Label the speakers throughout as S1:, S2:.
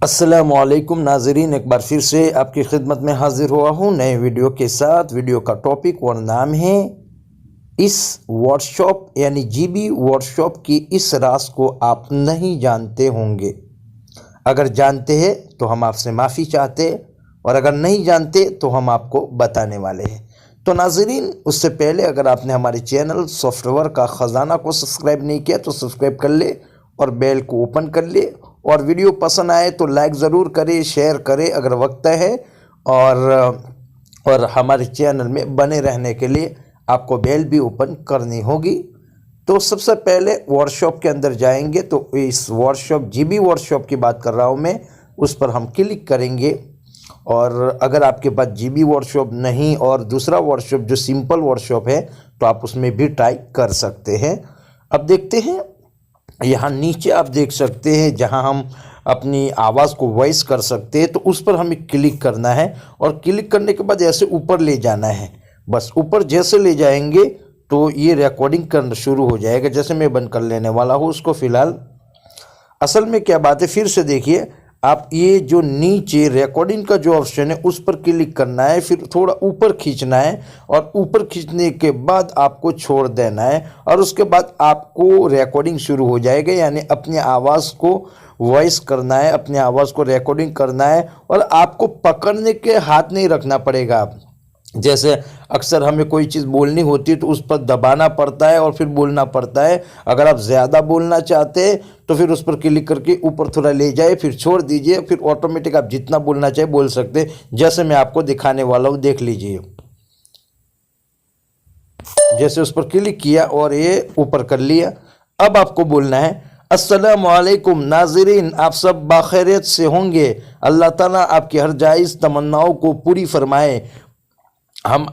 S1: अस्सलामुअलैकुम नाज़रीन, एक बार फिर से आपकी खिदमत में हाजिर हुआ हूँ नए वीडियो के साथ। वीडियो का टॉपिक और नाम है इस वर्कशॉप यानी जीबी वर्कशॉप की इस राज को आप नहीं जानते होंगे। अगर जानते हैं तो हम आपसे माफ़ी चाहते हैं, और अगर नहीं जानते तो हम आपको बताने वाले हैं। तो नाज़रीन, उससे पहले अगर आपने हमारे चैनल सॉफ्टवेयर का ख़जाना को सब्सक्राइब नहीं किया तो सब्सक्राइब कर ले और बेल को ओपन कर ले, और वीडियो पसंद आए तो लाइक ज़रूर करें, शेयर करें अगर वक्त है, और हमारे चैनल में बने रहने के लिए आपको बेल भी ओपन करनी होगी। तो सबसे पहले वर्कशॉप के अंदर जाएंगे, तो इस वर्कशॉप जीबी वर्कशॉप की बात कर रहा हूँ मैं, उस पर हम क्लिक करेंगे। और अगर आपके पास जीबी वर्कशॉप नहीं और दूसरा वर्कशॉप जो सिंपल वर्कशॉप है तो आप उसमें भी ट्राई कर सकते हैं। अब देखते हैं, यहाँ नीचे आप देख सकते हैं जहाँ हम अपनी आवाज़ को वॉइस कर सकते हैं, तो उस पर हमें क्लिक करना है, और क्लिक करने के बाद ऐसे ऊपर ले जाना है। बस ऊपर जैसे ले जाएंगे तो ये रिकॉर्डिंग करना शुरू हो जाएगा। जैसे मैं बंद कर लेने वाला हूँ उसको फ़िलहाल। असल में क्या बात है, फिर से देखिए आप, ये जो नीचे रिकॉर्डिंग का जो ऑप्शन है उस पर क्लिक करना है, फिर थोड़ा ऊपर खींचना है, और ऊपर खींचने के बाद आपको छोड़ देना है, और उसके बाद आपको रिकॉर्डिंग शुरू हो जाएगा। यानी अपनी आवाज़ को वॉइस करना है, अपनी आवाज़ को रिकॉर्डिंग करना है, और आपको पकड़ने के हाथ नहीं रखना पड़ेगा। जैसे अक्सर हमें कोई चीज़ बोलनी होती है तो उस पर दबाना पड़ता है और फिर बोलना पड़ता है। अगर आप ज़्यादा बोलना चाहते हैं तो फिर उस पर क्लिक करके ऊपर थोड़ा ले जाए, फिर छोड़ दीजिए, फिर ऑटोमेटिक आप जितना बोलना चाहे बोल सकते हैं। जैसे मैं आपको दिखाने वाला हूँ, देख लीजिए। जैसे उस पर क्लिक किया और ये ऊपर कर लिया। अब आपको बोलना है अस्सलामुअलैकुम नाज़रीन, आप सब बाखैरियत से होंगे। अल्लाह ताला आपकी हर जायज़ तमन्नाओं को पूरी फरमाए। हम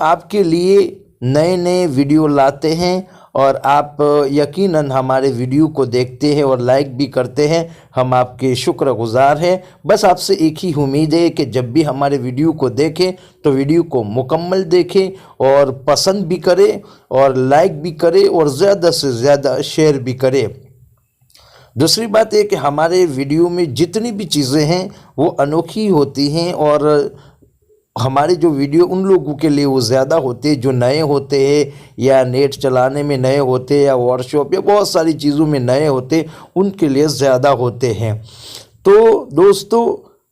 S1: आपके लिए नए नए वीडियो लाते हैं, और आप यकीनन हमारे वीडियो को देखते हैं और लाइक भी करते हैं। हम आपके शुक्रगुजार हैं। बस आपसे एक ही उम्मीद है कि जब भी हमारे वीडियो को देखें तो वीडियो को मुकम्मल देखें, और पसंद भी करें, और लाइक भी करें, और ज़्यादा से ज़्यादा शेयर भी करें। दूसरी बात है कि हमारे वीडियो में जितनी भी चीज़ें हैं वो अनोखी होती हैं, और हमारे जो वीडियो उन लोगों के लिए वो ज़्यादा होते हैं जो नए होते हैं, या नेट चलाने में नए होते हैं, या वर्कशॉप या बहुत सारी चीज़ों में नए होते, उनके लिए ज़्यादा होते हैं। तो दोस्तों,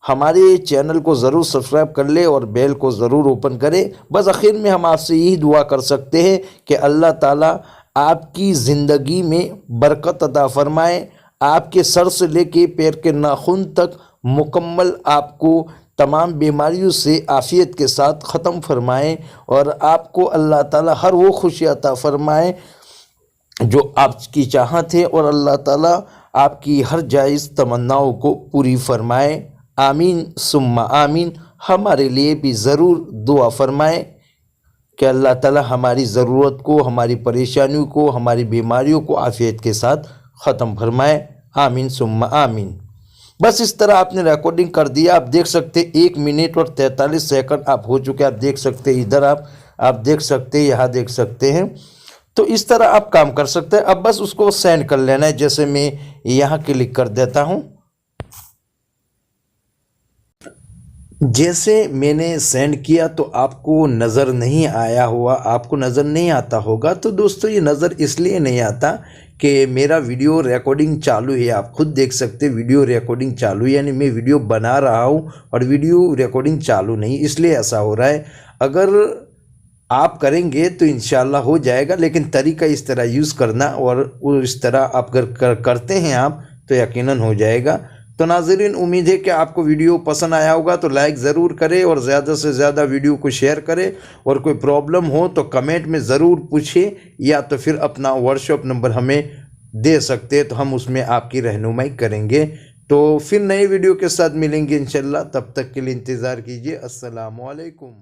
S1: हमारे चैनल को ज़रूर सब्सक्राइब कर ले और बेल को ज़रूर ओपन करें। बस आखिर में हम आपसे यही दुआ कर सकते हैं कि अल्लाह ताला आपकी ज़िंदगी में बरकत अता फ़रमाए, आपके सर से लेके पैर के नाखून तक मुकम्मल आपको तमाम बीमारियों से आफ़ियत के साथ ख़त्म फरमाएँ, और आपको अल्लाह ताला हर वो खुशी अता फ़रमाए जो आपकी चाहत है, और अल्लाह ताला आपकी हर जायज़ तमन्नाओं को पूरी फरमाए। आमीन सुम्मा आमीन। हमारे लिए भी ज़रूर दुआ फरमाएँ कि अल्लाह ताला हमारी ज़रूरत को, हमारी परेशानियों को, हमारी बीमारियों को आफ़ियत के साथ ख़त्म फरमाए। आमीन सुम्मा आमीन। बस इस तरह आपने रिकॉर्डिंग कर दिया। आप देख सकते 1 मिनट और 43 सेकंड आप हो चुके। आप देख सकते हैं इधर, आप देख सकते हैं, यहाँ देख सकते हैं। तो इस तरह आप काम कर सकते हैं। अब बस उसको सेंड कर लेना है। जैसे मैं यहाँ क्लिक कर देता हूँ, जैसे मैंने सेंड किया तो आपको नज़र नहीं आया हुआ, आपको नज़र नहीं आता होगा। तो दोस्तों, ये नज़र इसलिए नहीं आता कि मेरा वीडियो रिकॉर्डिंग चालू है। आप खुद देख सकते हैं वीडियो रिकॉर्डिंग चालू है, यानी मैं वीडियो बना रहा हूँ और वीडियो रिकॉर्डिंग चालू नहीं, इसलिए ऐसा हो रहा है। अगर आप करेंगे तो इंशाल्लाह हो जाएगा, लेकिन तरीका इस तरह यूज़ करना, और इस तरह आप अगर करते हैं आप तो यकीनन हो जाएगा। तो नाज़रीन, उम्मीद है कि आपको वीडियो पसंद आया होगा, तो लाइक ज़रूर करें और ज़्यादा से ज़्यादा वीडियो को शेयर करें, और कोई प्रॉब्लम हो तो कमेंट में ज़रूर पूछें, या तो फिर अपना व्हाट्सएप नंबर हमें दे सकते हैं तो हम उसमें आपकी रहनुमाई करेंगे। तो फिर नए वीडियो के साथ मिलेंगे इंशाल्लाह। तब तक के लिए इंतज़ार कीजिए। अस्सलामु अलैकुम।